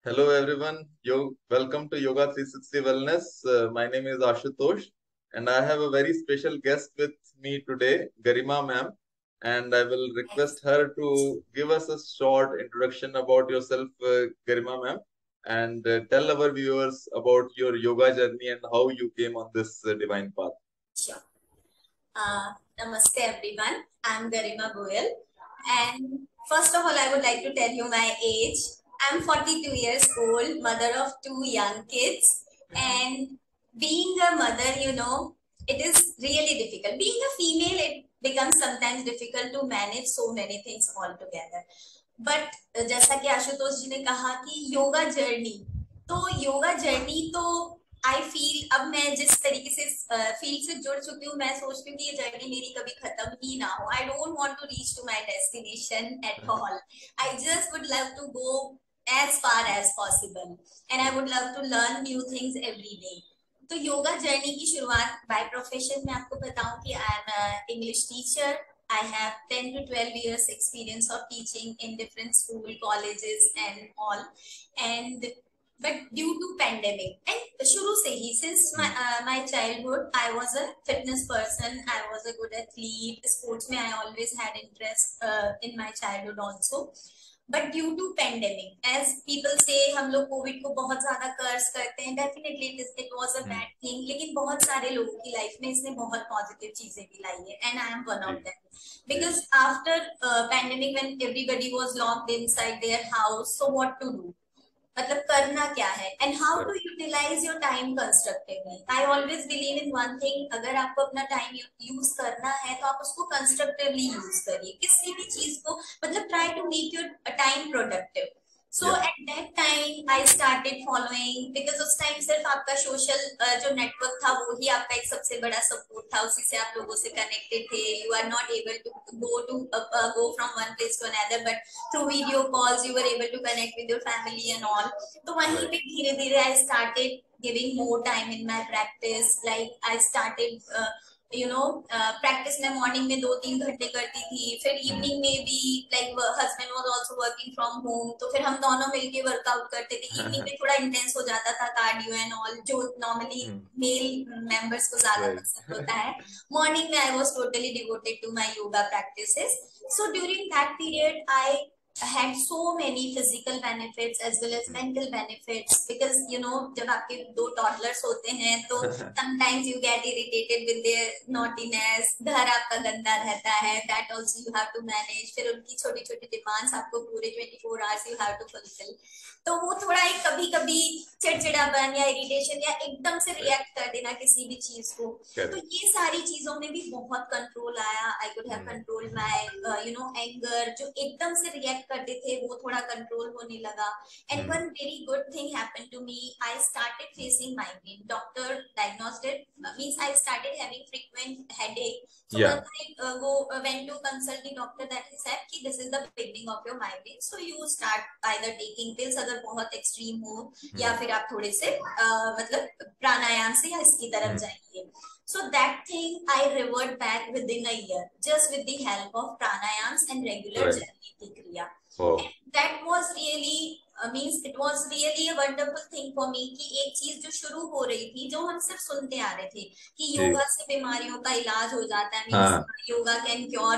Hello everyone. Welcome to Yoga 360 Wellness. My name is Ashutosh, and I have a very special guest with me today, Garima ma'am. And I will request her to give us a short introduction about yourself, Garima ma'am, and tell our viewers about your yoga journey and how you came on this divine path. Sure. Namaste everyone. I'm Garima Goyal. And first of all, I would like to tell you my age. I'm 42 years old, mother of two young kids. And being a mother, it is really difficult. Being a female, it becomes sometimes difficult to manage so many things all together. But जैसा कि आशुतोष जी ने कहा कि yoga journey तो I feel अब मैं जिस तरीके से फील्ड से जुड़ चुकी हूँ, मैं सोचती हूँ कि ये जर्नी मेरी कभी खत्म ही ना हो. I don't want to reach to my destination at all. I just would love to go as far as possible and I would love to learn new things every day. तो yoga journey की शुरुआत by profession में आपको बताऊं कि I am English teacher. I have 10 to 12 years experience of teaching in different school, colleges and all. And but due to pandemic and shuru se hi, since my childhood, I was a fitness person. I was a good athlete. Sports mein I always had interest in my childhood also. But due to pandemic, as people say, हम लोग Covid को बहुत ज्यादा कर्स करते हैं. Definitely it was a bad thing, लेकिन बहुत सारे लोगों की लाइफ में इसने बहुत पॉजिटिव चीजें भी लाई है and I am one of them. Because after pandemic when everybody was locked inside their house, so what to do, मतलब करना क्या है and how to utilise your time constructively. I always believe in one thing, अगर आपको अपना time use करना है तो आप उसको कंस्ट्रक्टिवली यूज करिए. किसी भी चीज को, मतलब try to make your time productive. So at that time I started following, because उस टाइम सिर्फ आपका सोशल जो नेटवर्क था वो ही आपका एक सबसे बड़ा सपोर्ट था. उसी से आप लोगों से कनेक्टेड थे. You are not able to go from one place to another, but through video calls you were able to connect with your family and all. तो वहीं पे धीरे धीरे I started giving more time in my practice. Like I started practice में morning में 2-3 घंटे करती थी, फिर इवनिंग में भी, like husband was also working from home, तो फिर हम दोनों मिलके वर्कआउट करते थे. इवनिंग में थोड़ा इंटेंस हो जाता था कार्डियो एंड ऑल, जो नॉर्मली मेल मेंबर्स को ज्यादा पसंद होता है. मॉर्निंग में I was totally devoted to my yoga practices. So during that period, I had so many physical benefits as well as mental benefits, because जब आपके 2 toddlers होते हैं तो sometimes you get irritated with their naughtiness. घर आपका गंदा रहता है, that also you have to manage. फिर उनकी छोटी छोटी डिमांड्स आपको पूरे 24 hours you have to fulfill. तो वो थोड़ा एक कभी कभी चिड़चिड़ापन या इरिटेशन या एकदम से रिएक्ट कर देना किसी भी चीज को, तो ये सारी चीजों में भी बहुत कंट्रोल आया. I could have control my anger, जो एकदम से रिएक्ट करते थे वो थोड़ा कंट्रोल होने लगा. And one very good thing happened to me. I started facing migraine. Doctor diagnosed it, means I started having frequent headache. So once I went to consult the doctor, that he said कि this is the beginning of your migraine, so you start either taking pills अगर बहुत extreme हो, या फिर आप थोड़े से मतलब प्राणायाम से या इसकी तरफ जाइए. So that thing I revert back within a year, just with the help of pranayams and regular Janiti Kriya. And that was really means it was really a wonderful thing for me कि एक चीज जो शुरू हो रही थी, जो हम सिर्फ सुनते आ रहे थे कि योगा से बीमारियों का इलाज हो जाता है, means yoga can cure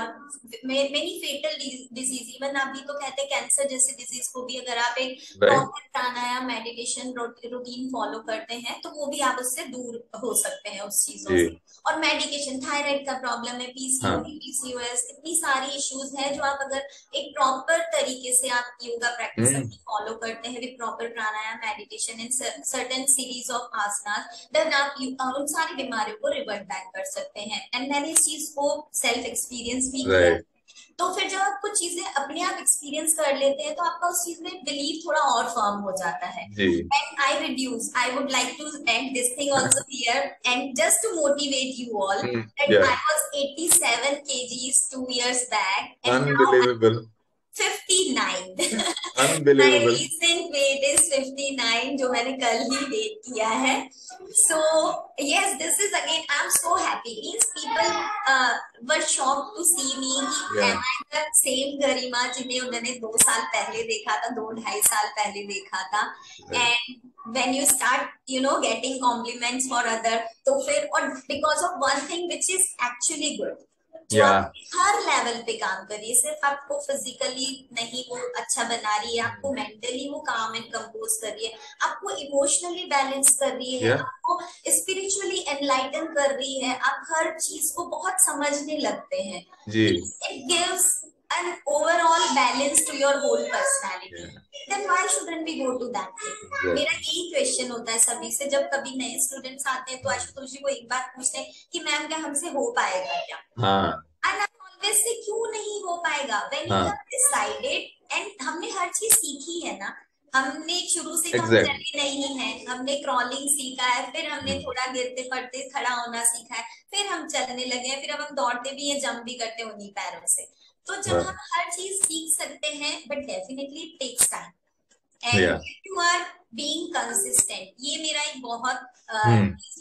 many fatal disease. Even अभी तो कहते हैं कैंसर जैसे डिजीज को भी अगर आप एक proper pranayama meditation routine follow करते हैं तो वो भी आप उससे दूर हो सकते हैं उस चीजों से. और मेडिकेशन, थायराइड का प्रॉब्लम है, पीसीओएस, इतनी सारी इश्यूज हैं जो आप अगर एक प्रॉपर तरीके से आप योगा प्रैक्टिस फॉलो करते हैं with proper pranayama meditation in certain series of asanas, then आप उन सारी बीमारियों को रिवर्ट बैक कर सकते हैं. एंड मैंने इस चीज को सेल्फ एक्सपीरियंस भी किया. तो फिर जब आप कुछ चीजें अपने आप एक्सपीरियंस कर लेते हैं तो आपका उस चीज में बिलीव थोड़ा और फर्म हो जाता है. And I would like to end this thing also here and just to motivate you all that I was 87 kgs 2 years back and unbelievable. now 59. Unbelievable. My recent weight is 6:59 जो मैंने कल ही date किया है. So yes, this is again, I'm so happy. Means people were shocked to see me. Am I the same गरिमा जिन्हें उन्होंने 2 साल पहले देखा था, 2-2.5 साल पहले देखा था. And when you start, getting compliments for other, तो फिर, और because of one thing which is actually good, जो आप हर लेवल पे काम करिए, सिर्फ आपको फिजिकली नहीं वो अच्छा बना रही है, आपको मेंटली वो काम एंड कंपोज कर रही है, आपको इमोशनली बैलेंस कर रही है, आपको स्पिरिचुअली एनलाइटन कर रही है, आप हर चीज को बहुत समझने लगते हैं. It gives an overall balance to your whole personality. Then why shouldn't we go to that thing? मेरा यही क्वेश्चन होता है सभी से, जब कभी नए स्टूडेंट्स आते हैं तो आशुतोष जी को एक बात पूछते हैं कि मैम क्या हमसे हो पाएगा क्या? And I always say क्यों नहीं हो पाएगा? When you have decided, and हमने हर चीज सीखी है ना, हमने शुरू से तो हम चले नहीं है, हमने क्रॉलिंग सीखा है, फिर हमने थोड़ा गिरते पड़ते खड़ा होना सीखा है, फिर हम चलने लगे हैं, फिर अब हम दौड़ते भी हैं, जंप भी करते हैं उन्हीं पैरों से. तो जब हम हर चीज सीख सकते हैं, but definitely it takes time, and you are being consistent. ये मेरा एक बहुत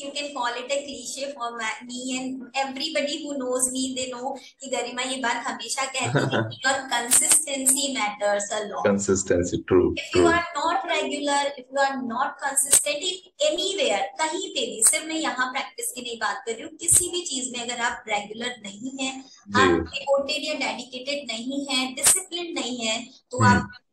you can call it a cliche for me and everybody who knows me, they know कि गरिमा ये बात हमेशा कहती है कि your consistency matters a lot. Consistency, true. If you are not regular, if you are not consistent anywhere, कहीं पे भी, सिर्फ मैं यहाँ प्रैक्टिस की नहीं बात कर रही हूँ, किसी भी चीज में अगर आप रेगुलर नहीं है, आप डिवोटेड या डेडिकेटेड नहीं है, डिसिप्लिन नहीं है, तो आपको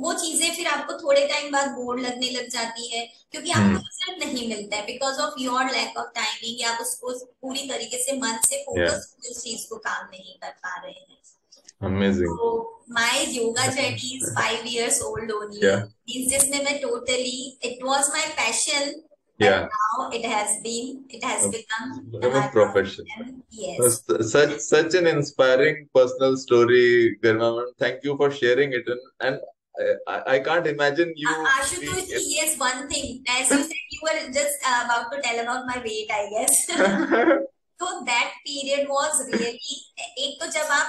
वो चीजें फिर आपको थोड़े टाइम बाद बोर लगने लग जाती है, क्योंकि आपको रिजल्ट नहीं मिलता है because of your lack of timing, या आप उसको पूरी तरीके से मन से फोकस उस चीज को काम नहीं कर पा रहे हैं. Amazing. So my yoga journey is 5 years old only. Means जिसमें मैं totally, it was my passion. Now it has become a profession. Yes. Such an inspiring personal story, Garima. Thank you for sharing it, and I can't imagine you. Ashutosh, yes, one thing. As you said, you were just about to tell about my weight, I guess. So that period was really, एक तो जब आप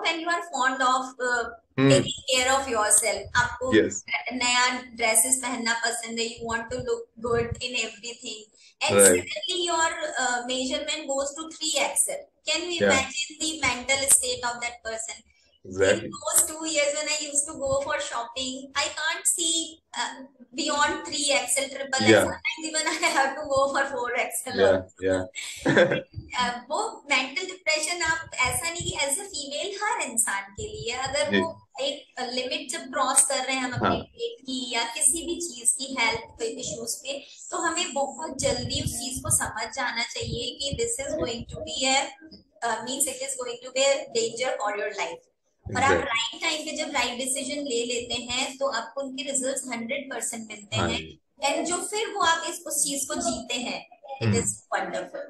when you are fond of taking care of yourself, आपको नया dresses पहनना पसंद है, you want to look good in everything, and suddenly your measurement goes to 3XL. Can you imagine the mental state of that person? Exactly. In those 2 years when I used to go for shopping, I can't see beyond 3XL, triple XL. Sometimes even I have to go for 4XL. वो mental depression, आप ऐसा नहीं कि as a female हर इंसान के लिए, अगर वो एक लिमिट जब क्रॉस कर रहे हैं हम अपने पेट की या किसी भी चीज की हेल्थ इश्यूज पे, तो हमें बहुत जल्दी उस चीज को समझ जाना चाहिए कि this is going to be means it is going to be a danger for your life. और आप राइट टाइम पे जब राइट डिसीजन ले लेते हैं तो आपको उनके रिजल्ट्स 100% मिलते हैं, एंड जो फिर वो आप उस चीज को जीते हैं, it is wonderful.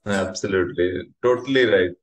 Absolutely, totally right.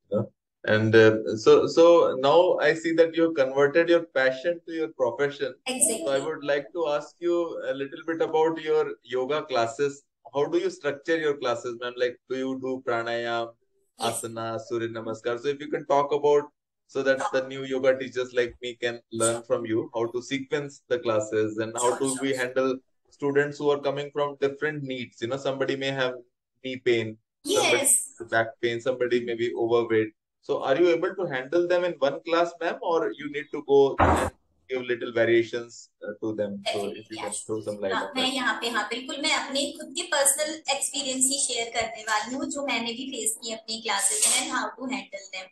And so now I see that you converted your passion to your profession. Exactly. So I would like to ask you a little bit about your yoga classes. How do you structure your classes, ma'am? Like, do you do pranayam, asana, surya namaskar? So if you can talk about, so that the new yoga teachers like me can learn from you how to sequence the classes, and how do we handle students who are coming from different needs. Somebody may have knee pain, somebody back pain, somebody may be overweight. So are you able to handle them in one class, ma'am, or you need to go and give little variations to them? So if you can throw some light on that. मैं यहाँ पे बिल्कुल मैं अपने खुद के personal experience ही share करने वाली हूँ, जो मैंने भी फेस की अपनी क्लासेस में, and how to handle them.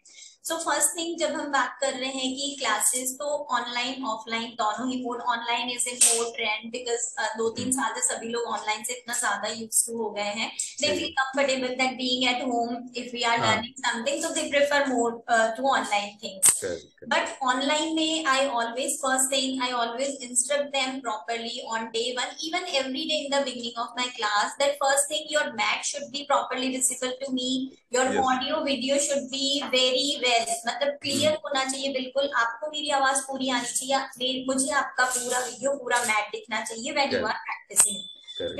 So first thing, जब हम बात कर रहे हैं कि क्लासेस तो ऑनलाइन ऑफलाइन दोनों ही mode, online is in more trend because 2-3 साल से सभी लोग ऑनलाइन से इतना ज्यादा यूज टू हो गए हैं. They feel comfortable that being at home, if we are learning something, so they prefer more to online things. But online में I always, first thing, I always instruct them properly on day 1, even every day in the beginning of my class, that first thing, your mat should be properly visible to me, your audio video should be very well, मतलब clear होना चाहिए बिल्कुल, आपको मेरी आवाज पूरी आनी चाहिए, मुझे आपका पूरा वीडियो, पूरा मैट दिखना चाहिए when you are practicing.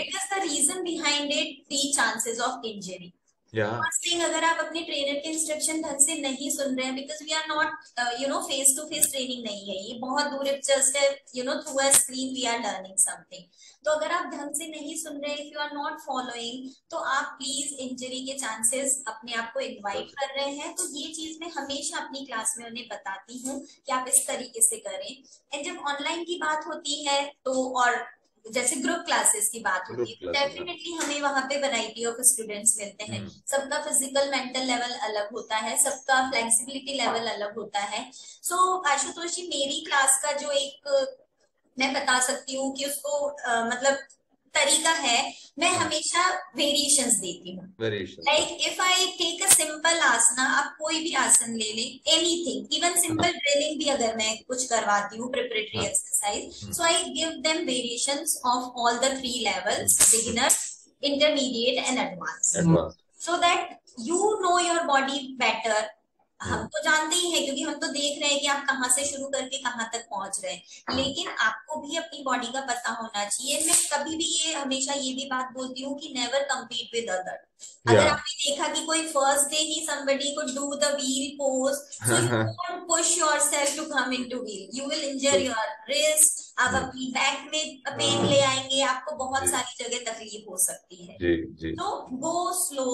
Because the reason behind it, 3 chances of injury. Yeah. First thing, अगर आप अपने ट्रेनर के इंस्ट्रक्शन ढंग से नहीं सुन रहे हैं, because we are not face to face training नहीं है, ये बहुत दूर, it's just through a screen we are learning something. तो अगर आप ढंग से नहीं सुन रहे, if you are not following, तो आप प्लीज इंजरी के चांसेस अपने आप को इन्वाइट कर रहे हैं। तो ये चीज मैं हमेशा अपनी क्लास में उन्हें बताती हूँ कि आप इस तरीके से करें। एंड जब ऑनलाइन की बात होती है तो, और जैसे ग्रुप क्लासेस की बात होती ग्रुप है, तो क्लासेस, हाँ। डेफिनेटली हमें वहां पे वैरायटी ऑफ स्टूडेंट्स मिलते हैं। सबका फिजिकल मेंटल लेवल अलग होता है, सबका फ्लेक्सिबिलिटी लेवल अलग होता है। सो आशुतोष जी, मेरी क्लास का जो एक मैं बता सकती हूँ कि उसको मतलब तरीका है, मैं हमेशा वेरिएशंस देती हूँ। वेरिएशन, हाँ। Like if I take a simple asana, आप कोई भी आसन ले लें, एनीथिंग, इवन सिंपल ड्रिलिंग भी अगर मैं कुछ करवाती हूँ, preparatory exercise, so I give them variations of all the 3 levels, beginner, intermediate and advance, advance. So that you know your body better. हम तो जानते ही हैं, क्योंकि हम तो देख रहे हैं कि आप कहाँ से शुरू करके कहाँ तक पहुंच रहे हैं, लेकिन आपको भी अपनी बॉडी का पता होना चाहिए। मैं कभी भी ये हमेशा ये भी बात बोलती हूँ कि नेवर कम्पीट विद अदर। अगर या। आपने देखा कि कोई first day he somebody could do the wheel pose, so you won't push yourself to come into wheel, you will injure your wrist, आप अपनी बैक में पेन ले आएंगे, आपको बहुत जी सारी जगह तकलीफ हो सकती है। जी जी। तो गो स्लो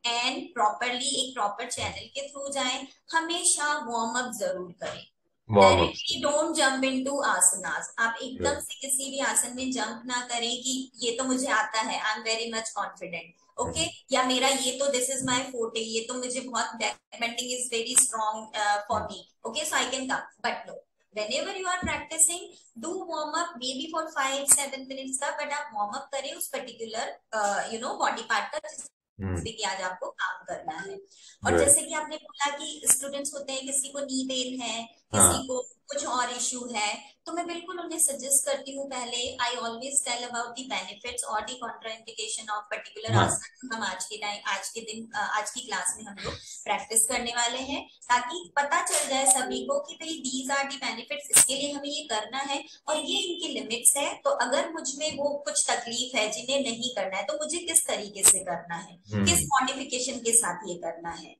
एंड प्रॉपरली, एक प्रॉपर चैनल के थ्रू जाएं। हमेशा वार्म अप जरूर करें, warm up. Directly don't jump into asanas. आप एकदम से किसी भी आसन में जंप ना करें कि ये तो मुझे आता है, I am very much confident, okay, या मेरा ये तो दिस इज माय फोर्टे, ये तो मुझे बहुत back bending is very strong for me, okay, so I can come. But no, whenever you are practicing, do warm up maybe for 5-7 minutes का, but आप वार्म अप करें उस particular body part का जिसपे कि आज आपको काम करना है। और जैसे कि आपने बोला कि स्टूडेंट्स होते हैं, किसी को नी पेन है, किसी को कुछ और इश्यू है, तो मैं बिल्कुल उन्हें सजेस्ट करती हूँ, पहले I always tell about the benefits और the contraindication of particular asana. हम आज के टाइम, आज के दिन, आज की क्लास में हम लोग प्रैक्टिस करने वाले हैं, ताकि पता चल जाए सभी को कि भाई दीज आर दी बेनिफिट्स, इसके लिए हमें ये करना है और ये इनकी लिमिट्स है। तो अगर मुझ में वो कुछ तकलीफ है जिन्हें नहीं करना है, तो मुझे किस तरीके से करना है, किस मॉडिफिकेशन के साथ ये करना है।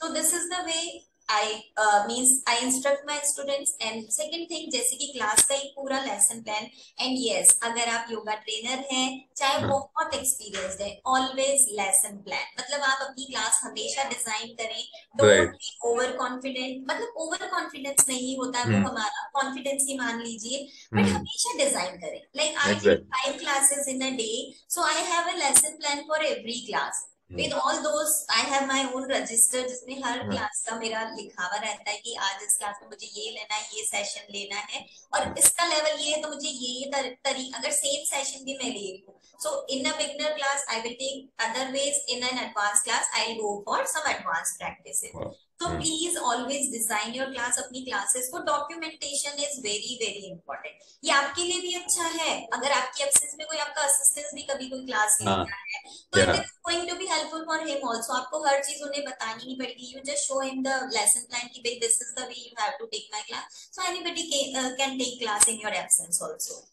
तो this is the way I instruct my students. And second thing, जैसे कि क्लास का एक पूरा लेसन प्लान, एंड यस, अगर आप योगा ट्रेनर हैं, चाहे बहुत एक्सपीरियंस्ड है, ऑलवेज लेसन प्लान, मतलब आप अपनी क्लास हमेशा डिजाइन करें। डोंट बी ओवर कॉन्फिडेंट, मतलब ओवर कॉन्फिडेंस नहीं होता है वो हमारा, कॉन्फिडेंस ही मान लीजिए, बट हमेशा डिजाइन करें। Like I take 5 classes in a day, so I have a lesson plan for every class. With all those, I have my own register जिसमें हर क्लास का मेरा लिखा हुआ रहता है कि आज इस क्लास में मुझे ये लेना है, ये सेशन लेना है, और इसका लेवल ये है तो मुझे ये तरीका, अगर सेम सेशन भी मैं ले रही हूँ, so in a beginner class I will take other ways, in an advanced class I will go for some advanced practices. तो please always design your class, अपनी क्लासेस को। Documentation is very very important, ये आपके लिए भी अच्छा है, अगर आपकी एब्सेंस में कोई आपका असिस्टेंस भी कभी कोई क्लास लेता है, तो it is going to be helpful for him also. आपको हर चीज उन्हें बतानी नहीं पड़ेगी, you just show him the lesson plan कि भाई this is the way you have to take my class, so anybody can take class in your absence also.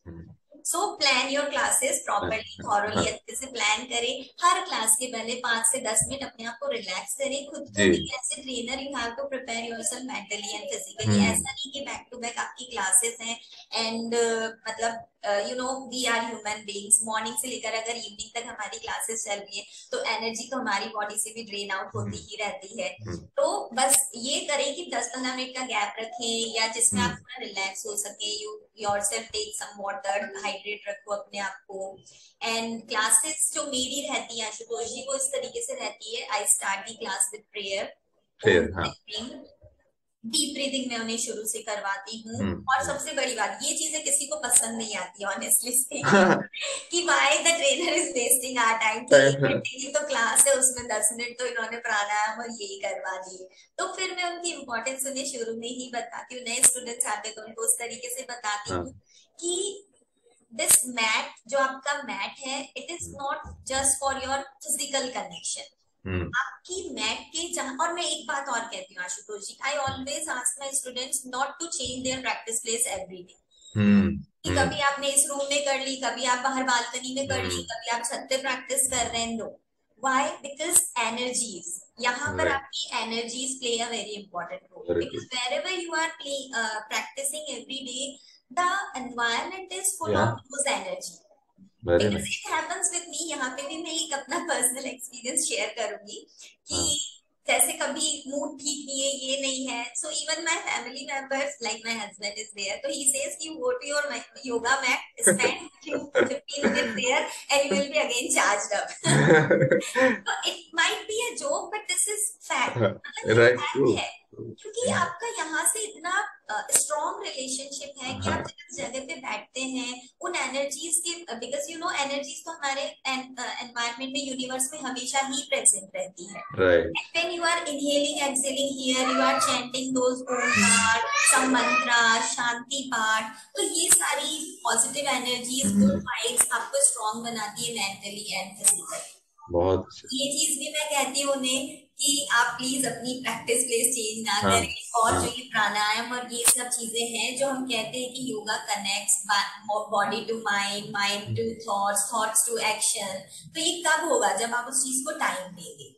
So plan your classes properly, thoroughly, अच्छे से plan करें। हर class के पहले 5 से 10 minute अपने आप को रिलैक्स करें, खुद को भी as a trainer you have to prepare yourself mentally and physically. ऐसा नहीं कि बैक टू बैक आपकी क्लासेस हैं एंड मतलब we are human beings, morning से लेकर अगर इवनिंग तक हमारी क्लासेस चल रही है तो एनर्जी तो हमारी बॉडी से भी ड्रेन आउट होती ही रहती है। तो बस ये करें कि 10-15 मिनट का गैप रखें, या जिसमें आप थोड़ा रिलैक्स हो सके, you yourself take some water, hydrate रखो अपने आप को। एंड क्लासेस जो मेरी रहती है आशुतोष जी, वो इस तरीके से रहती है, I start the class with prayer, deep breathing में उन्हें शुरू से करवाती हूँ। और सबसे बड़ी बात, ये चीजें किसी को पसंद नहीं आती ऑनेस्टली स्पीकिंग कि why the trainer is wasting our time, कि 1 घंटे की तो क्लास है, उसमें 10 मिनट तो इन्होंने प्राणायाम और यही करवा दिए। तो फिर मैं उनकी इम्पोर्टेंस उन्हें शुरू में ही बताती हूँ, नए स्टूडेंट्स आते तो उनको उस तरीके से बताती हूँ कि दिस मैट, जो आपका मैट है, it is not just for your physical connection. आपकी मैट के जहां, और मैं एक बात और कहती हूँ Ashutosh ji, I always ask my students not to change their practice place every day, कि कभी आपने इस रूम में कर ली, कभी आप बाहर बालकनी में कर ली, कभी आप छत पे प्रैक्टिस कर रहे हैं, नो, Why? Because energies, यहाँ पर Right. आपकी energies play a very important role. Very Because good. wherever you are practicing every day, the environment is full Yeah. of those energy. Very Because nice. it happens with me, यहाँ पे भी मैं एक अपना personal experience share करूंगी कि हाँ. जैसे कभी मूड ठीक नहीं है, ये नहीं है, so even my family members like my husband is there, तो ही सेज कि go to your yoga mat, spend 15 minutes there and you will be again charged up. So it might be a joke but this is fact. मतलब ये Right. fact True. है क्योंकि आपका यहाँ से इतना स्ट्रॉन्ग रिलेशनशिप है कि आप जिस जगह पे बैठते हैं उन एनर्जीज के, बिकॉज यू नो एनर्जीज तो हमारे एनवायरनमेंट में, यूनिवर्स में हमेशा ही प्रेजेंट रहती है. Right. And when you are inhaling, exhaling here, you are chanting those omkar, some mantra, shanti part, तो ये सारी पॉजिटिव एनर्जीज, गुड वाइब्स आपको स्ट्रॉन्ग बनाती है मेंटली एंड फिजिकली. बहुत अच्छा. ये चीज भी मैं कहती हूँ उन्हें कि आप प्लीज अपनी प्रैक्टिस प्लेस चेंज ना हाँ. करें. और हाँ. जो ये प्राणायाम और ये सब चीजें हैं जो हम कहते हैं कि yoga connects body to mind, mind to thoughts, thoughts to action, तो ये कब होगा? जब आप उस चीज को टाइम देंगे.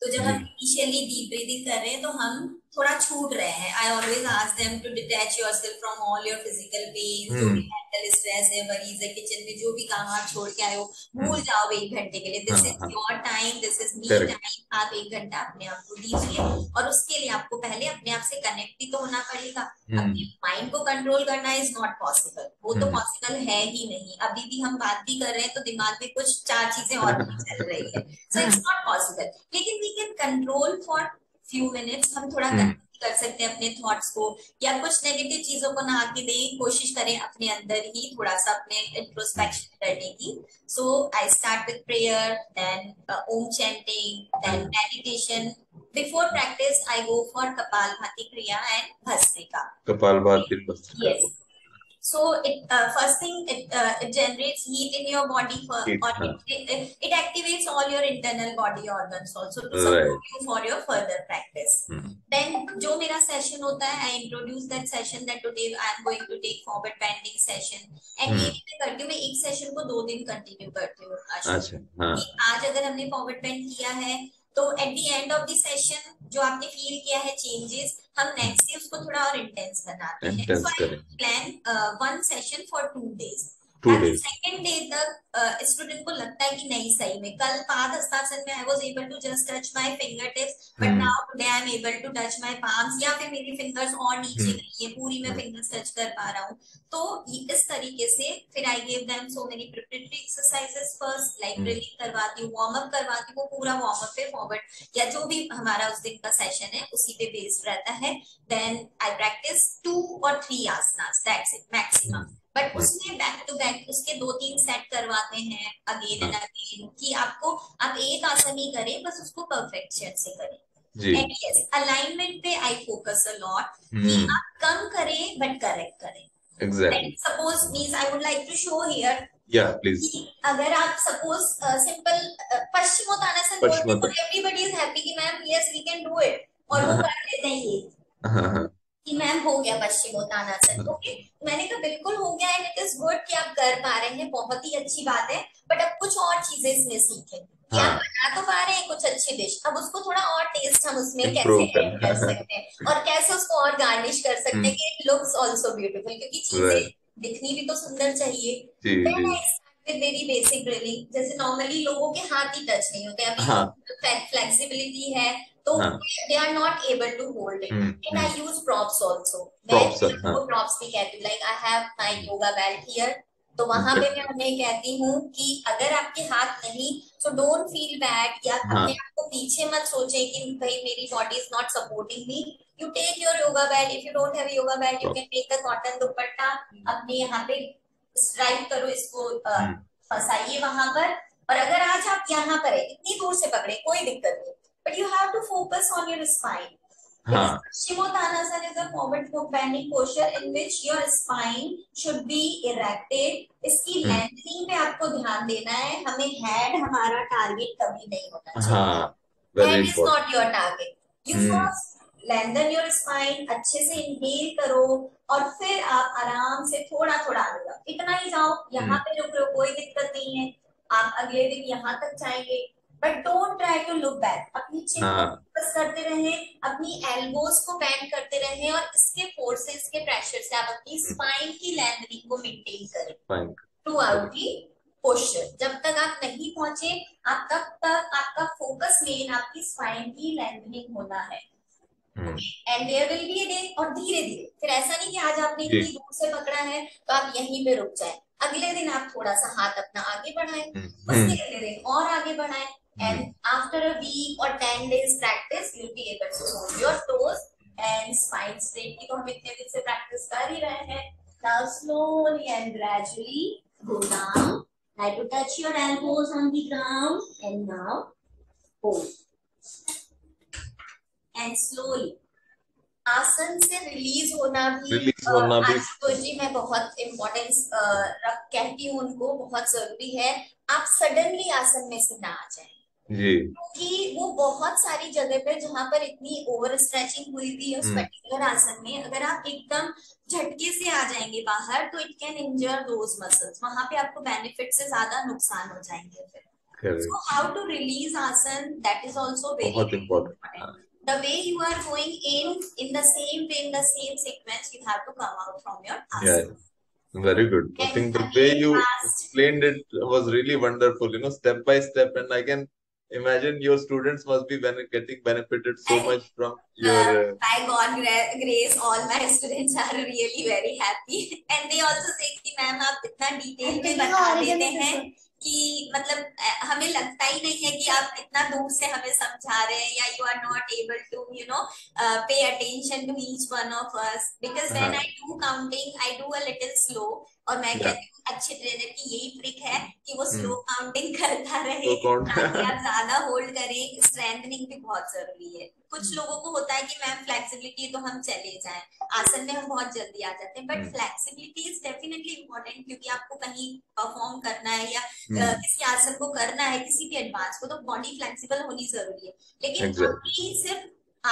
तो जब हम इनिशियली डीप ब्रीदिंग कर रहे हैं तो हम थोड़ा छूट रहे हैं. I always ask them to detach yourself from all your physical pain, जो भी मेंटल स्ट्रेस है, वरीज है, किचन में जो भी काम आप छोड़ के आए हो, भूल जाओ 1 घंटे के लिए. This is your time, this is me time. आप 1 घंटा अपने आप को दीजिए और उसके लिए आपको पहले अपने आप से कनेक्ट भी तो होना पड़ेगा. अपने माइंड को कंट्रोल करना इज नॉट पॉसिबल, वो तो पॉसिबल है ही नहीं. अभी भी हम बात भी कर रहे हैं तो दिमाग में कुछ 4 चीजें और भी चल रही है, सो इट्स नॉट पॉसिबल. लेकिन we can control for few minutes. हम थोड़ा कर सकते हैं अपने थॉट्स को, या कुछ नेगेटिव चीजों को ना आके दें, कोशिश करें अपने अंदर ही थोड़ा सा अपने इंट्रोस्पेक्शन करने की. So I start with prayer, then Om chanting, then meditation. Before practice, I go for Kapalbhati Kriya and Bhastrika. Kapalbhati and Bhastrika. Yes. So it first thing it generates heat in your body it activates all your internal body organs also to support you for your further practice. Then जो मेरा session होता है, I introduce that session that today I am going to take forward bending session. And ये भी मैं करती हूँ, मैं एक session को 2 दिन कंटिन्यू करती हूँ. अच्छा. आज अगर हमने forward bend किया है तो at the end of the session जो आपने फील किया है चेंजेस, हम नेक्स्ट डे उसको थोड़ा और इंटेंस बनाते हैं. So I plan 1 session for 2 days. Second day तक स्टूडेंट को लगता है कि नहीं सही में कल पादहस्तासन में I was able to just touch my finger tips, but now today I am able to touch my palms, या फिर मेरी फिंगर्स और नीचे गई है, पूरी मैं फिंगर्स टच कर पा रहा हूँ. तो इस तरीके से फिर I give them so many preparatory exercises. First like breathing करवाती हूँ, वार्म अप करवाती हूँ, पूरा वार्म अप पे फॉरवर्ड या जो भी हमारा उस दिन का सेशन है उसी पे बेस्ड रहता है. Then I practice 2 or 3 asanas, that's it maximum. But उसमें बैक टू बैक उसके 2-3 सेट करवाते हैं अगेन एंड अगेन, कि आपको आप एक आसन ही करें, बस उसको परफेक्शन से करें. एंड यस, अलाइनमेंट पे आई फोकस अ लॉट कि आप कम करें बट करेक्ट करें. Exactly. Suppose means I would like to show here. Yeah, please. अगर आप suppose simple पश्चिमोत्तानासन बोलते तो everybody is happy कि ma'am yes we can do it, और वो कर लेते हैं ये कि मैम हो गया पश्चिमोत्तानासन. ओके, मैंने कहा बिल्कुल हो गया एंड इट इज गुड कि आप कर पा रहे हैं, बहुत ही अच्छी बात है. बट अब कुछ और चीजें इसमें सीखें कि आप बना तो पा रहे हैं कुछ अच्छी डिश, अब उसको थोड़ा और टेस्ट हम उसमें कैसे ऐड कर सकते हैं और कैसे उसको और गार्निश कर सकते हैं कि इट लुक्स आल्सो ब्यूटीफुल, क्योंकि चीजें दिखनी भी तो सुंदर चाहिए. Then I start with very basic drilling. जैसे नॉर्मली लोगों के हाथ ही टच नहीं होते, अभी फ्लेक्सिबिलिटी है तो they are not able to hold it. And I use props also. Props भी कहती हूँ, like I have my yoga belt here. तो वहां पे मैं उन्हें कहती हूँ कि अगर आपके हाथ नहीं, so don't feel bad, या अपने आप को पीछे मत सोचे कि भाई मेरी body is not supporting me. You take your yoga belt. If you don't have a yoga belt, you can take a cotton दुपट्टा, अपने यहाँ पे स्ट्राइक करो, इसको फंसाइए वहां पर. और अगर आज आप यहाँ पर है, इतनी दूर से पकड़े कोई दिक्कत नहीं, but you have to focus on your spine. Pashchimottanasana is a forward foot bending posture in which your spine should be erected. इसकी lengthening पे आपको ध्यान देना है. हमें head हमारा target कभी नहीं होना चाहिए. Head is not your target. You first lengthen your spine, अच्छे से inhale करो और फिर आप आराम से थोड़ा थोड़ा आगे जाओ. इतना ही जाओ, यहाँ पे रुक लो, कोई दिक्कत नहीं है. आप अगले दिन यहाँ तक जाएंगे, but don't try to look back. अपनी चिन को हाँ फोकस करते रहे, अपनी एल्बोज को बेंड करते रहे, और इसके फोर्सेस के प्रेशर से आप अपनी स्पाइन की लेंथनिंग को मेंटेन करें fine throughout the posture. जब तक आप नहीं पहुंचे, आप तब तक आपका फोकस मेन आपकी स्पाइन की लेंथनिंग होना है। And there will be a day, और धीरे धीरे, फिर ऐसा नहीं कि आज आपने इतनी दूर से पकड़ा है तो आप यहीं पे रुक जाए। अगले दिन आप थोड़ा सा हाथ अपना आगे बढ़ाएं, उसके अगले दिन और आगे बढ़ाएं, एंड आफ्टर अ वीक और 10 days practice you will be able to hold your toes and spine straight की तो हम इतने दिन से प्रैक्टिस कर ही रहे हैं। Now slowly and gradually go down, try to touch your elbows on the ground, and now hold and slowly। आसन से रिलीज होना भी आशुतोष जी मैं बहुत इम्पोर्टेंस कहती हूँ उनको, बहुत जरूरी है। आप सडनली आसन में से ना आ जाए जी, क्योंकि वो बहुत सारी जगह पे जहां पर इतनी ओवर स्ट्रेचिंग हुई थी उस पर्टिकुलर आसन में, अगर आप एकदम झटके से आ जाएंगे बाहर तो it can injure those muscles, वहां पे आपको बेनिफिट से ज्यादा नुकसान हो जाएंगे फिर। सो हाउ टू रिलीज आसन, that is also very important. The way you are going in the same way, in the same sequence, you have to come out from your asana. Yeah, very good. I think the way you explained it was really wonderful, you know, step by step, and I can imagine your students must be getting benefited so much from your. By God grace, all my students are really very happy, and they also say कि ma'am आप इतना detail में बता देते हैं कि मतलब हमें लगता ही नहीं है कि आप इतना दूर से हमें समझा रहे हैं, या you are not able to you know pay attention to each one of us, because when I do counting I do a little slow, और मैं कहती हूँ अच्छे ट्रेनर की यही ट्रिक है कि वो स्लो काउंटिंग करता रहे ताकि आप ज्यादा होल्ड करें। स्ट्रेंथनिंग भी बहुत जरूरी है। कुछ लोगों को होता है कि मैम फ्लेक्सिबिलिटी तो हम चले जाएं, आसन में हम बहुत जल्दी आ जाते हैं, but flexibility is definitely important, क्योंकि आपको कहीं परफॉर्म करना है या किसी आसन को करना है, किसी भी एडवांस को, तो बॉडी फ्लेक्सिबल होनी जरूरी है। लेकिन आपकी सिर्फ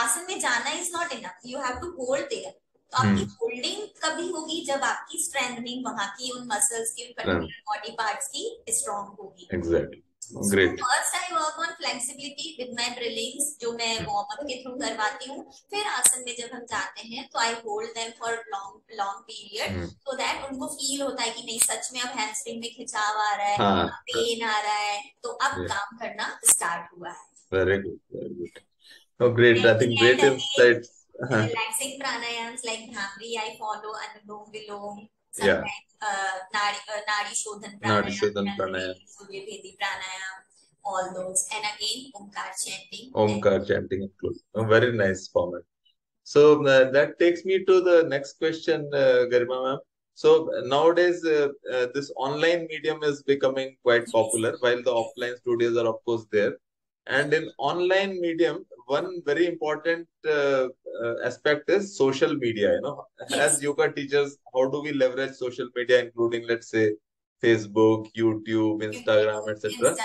आसन में जाना is not enough, you have to hold there. तो आपकी होल्डिंग कभी होगी जब आपकी स्ट्रेंथनिंग वहां की उन मसल्स की, उन पर्टिकुलर बॉडी पार्ट्स की स्ट्रांग होगी। Exactly, great. First I work on flexibility with my drillings, जो मैं वार्म अप के थ्रू करवाती हूँ। फिर आसन में जब हम जाते हैं तो I hold them for long long period, so that उनको फील होता है कि नहीं सच में अब हैमस्ट्रिंग में खिंचाव आ रहा है, पेन आ रहा है, तो अब काम करना स्टार्ट हुआ है। Very good, very good. Oh, great. I think great insights. Relaxing pranayams like Bhramri, I follow Anulom Vilom. Sometimes Nadi Shodhan Pranayam, Surya Bhedi Pranayam, all those. And again, Omkar chanting. Omkar chanting included. A very nice format. So that takes me to the next question, Garima ma'am. So nowadays, this online medium is becoming quite popular, while the offline studios are of course there. And in online medium, one very important aspect is social media. You know, as yoga teachers, how do we leverage social media, including, let's say, Facebook, YouTube, Instagram, etc.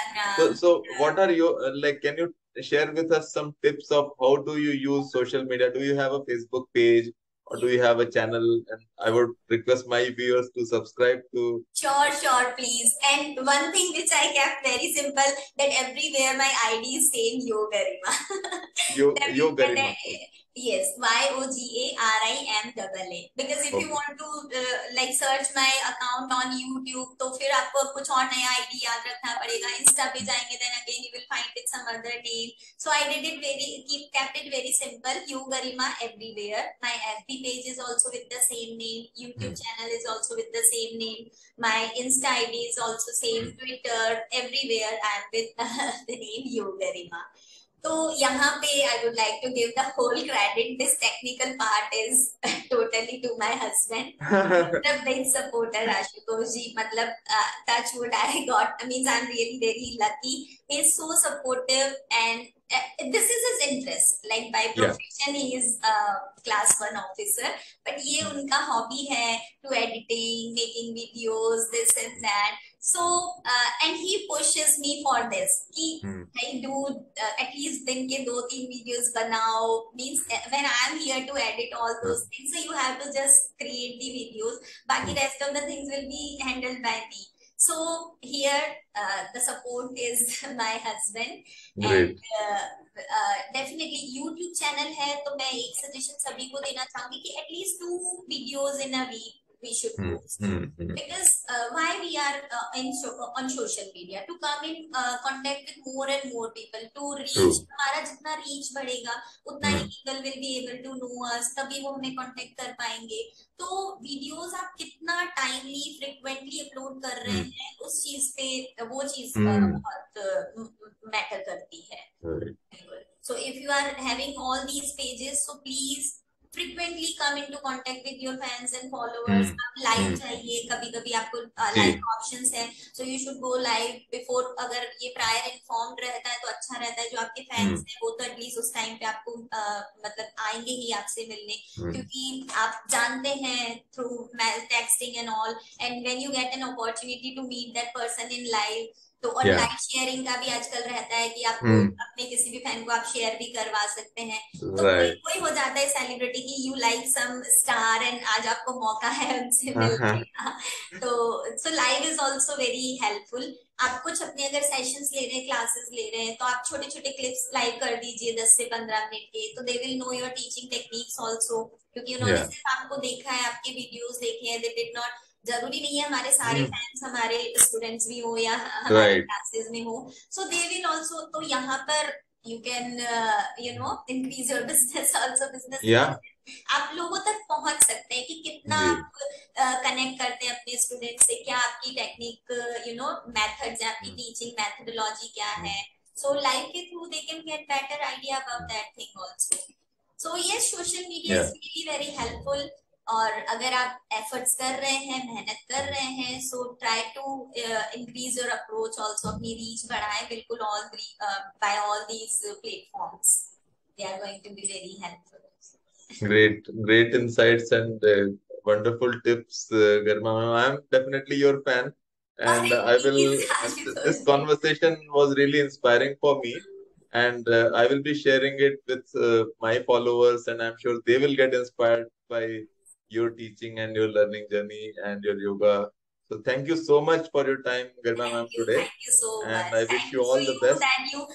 So what are your like? Can you share with us some tips of how do you use social media? Do you have a Facebook page, or do you have a channel? And I would request my viewers to subscribe to. Sure, please. And one thing which I kept very simple, that everywhere my ID is same Yogarima. Yogarima. Yes, YOGARIMAA. Because if you want to like search my account on YouTube, तो फिर आपको कुछ और नया ID याद रखना पड़ेगा। Insta पे जाएंगे, then again you will find it some other name. So I did it kept it very simple. Yogarima everywhere. My FB page is also with the same name. YouTube channel is also with the same name. My Insta ID is also same. Twitter, everywhere I am with the name Yogarima. तो यहाँ पे I would like to give the whole credit. This technical part is totally to my husband. The big supporter Ashutosh ji. मतलब touch wood I got. means I'm really very lucky. He's so supportive, and this is his interest. Like by profession he is a class 1 officer, but ये उनका hobby है to editing, making videos, this and that. So and he pushes me for this कि I do at least दिन के 2-3 videos बनाओ. Means when I am here to edit all those things, so you have to just create the videos. बाकी rest of the things will be handled by me. So here the support is my husband Great. and definitely YouTube channel है तो मैं एक suggestion सभी को देना चाहूंगी कि at least 2 videos in a week we should post because why we are on social media to come in contact with more and more people to reach हमारा जितना रीच बढ़ेगा उतना ही people will be able to know us तभी वो हमें contact कर पाएंगे तो वीडियोस आप कितना टाइमली फ्रिक्वेंटली अपलोड कर रहे हैं उस चीज पे वो चीज बहुत मैटर करती है So if you are having all these pages, so please frequently come into contact with your fans and followers. आप live चाहिए कभी कभी आपको live options है so you should go live before अगर ये prior informed रहता है तो अच्छा रहता है जो आपके fans हैं वो तो at least उस time पे आपको मतलब आएंगे ही आपसे मिलने क्योंकि आप जानते हैं through mail texting and all and when you get an opportunity to meet that person in live तो और लाइव शेयरिंग का भी आजकल रहता है कि आपको अपने किसी भी फैन को आप शेयर भी करवा सकते हैं तो कोई हो जाता है सेलिब्रिटी की you like some star and आज आपको मौका है उनसे मिलने का तो so live is also very helpful आप कुछ अपने अगर सेशंस ले रहे हैं क्लासेस ले रहे हैं तो आप छोटे छोटे क्लिप्स लाइव कर दीजिए 10 से 15 मिनट के तो they will know your teaching techniques also क्योंकि उन्होंने सिर्फ आपको देखा है आपके वीडियोस देखे हैं दे डिड नॉट जरूरी नहीं है हमारे सारे फैंस हमारे स्टूडेंट्स भी हो या हमारे क्लासेस में हो सो दे विल आल्सो तो यहाँ पर you can increase your business also business आप लोगों तक पहुंच सकते हैं कि कितना आप कनेक्ट करते हैं अपने स्टूडेंट से क्या आपकी टेक्निक मेथड्स है आपकी टीचिंग मेथोडोलॉजी क्या है सो लाइव के through they can get better idea about that thing also so yes social media is really very helpful और अगर आप एफर्ट्स कर रहे हैं मेहनत कर रहे हैं so try to increase your approach also अपनी रीच बढ़ाएं बिल्कुल all by all these platforms they are going to be very helpful great insights and wonderful tips Garima ma'am. I am definitely your fan and I will this conversation was really inspiring for me and I will be sharing it with my followers and I'm sure they will get inspired by your teaching and your learning journey and your yoga. So thank you so much for your time, Garima ma'am, today. Thank you so and much. I wish you all the best. That you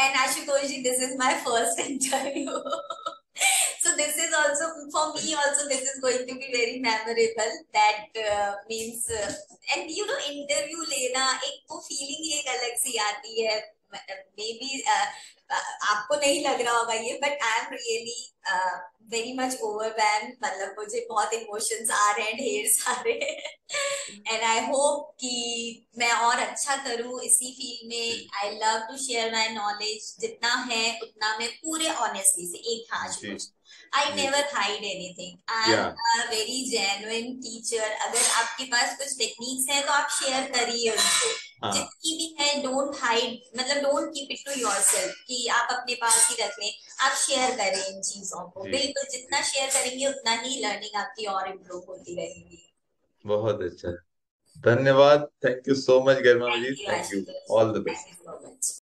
and Ashutosh, this is my first interview. So this is also for me. Also, this is going to be very memorable. That means and interview लेना एक वो feeling ही एक अलग सी आती है. Maybe आपको नहीं लग रहा होगा ये but I am really very much overwhelm मतलब मुझे बहुत इमोशंस आ रहे हैं ढेर सारे एंड आई होप कि मैं और अच्छा करूं इसी फील्ड में I love to share my knowledge जितना है उतना मैं पूरे ऑनेस्टली से एक खास I never hide anything. I am a very genuine teacher. अगर आपके पास कुछ टेक्निक्स हैं तो आप शेयर करिए उनको जितनी भी है डोंट हाइड मतलब don't keep it to yourself कि आप अपने पास ही रख लें आप शेयर करें इन चीजों को बिल्कुल जितना शेयर करेंगे उतना ही लर्निंग आपकी और इम्प्रूव होती रहेगी बहुत अच्छा धन्यवाद thank you so much Garima ji thank you all the best